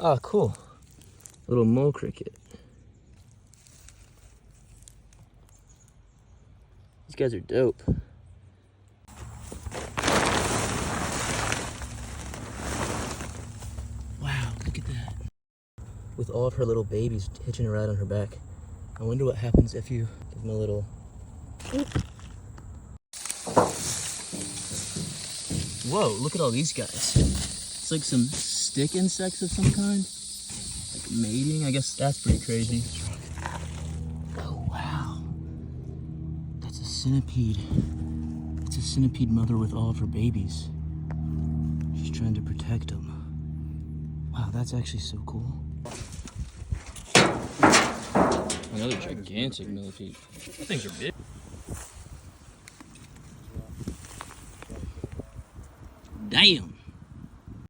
Oh, cool. Little mole cricket. These guys are dope. Wow, look at that. With all of her little babies hitching a ride on her back. I wonder what happens if you give them a little... Whoa, look at all these guys. It's like some stick insects of some kind. Like mating, I guess that's pretty crazy. Oh, wow. That's a centipede. It's a centipede mother with all of her babies. She's trying to protect them. Wow, that's actually so cool. Another gigantic millipede. Those things are big. Damn.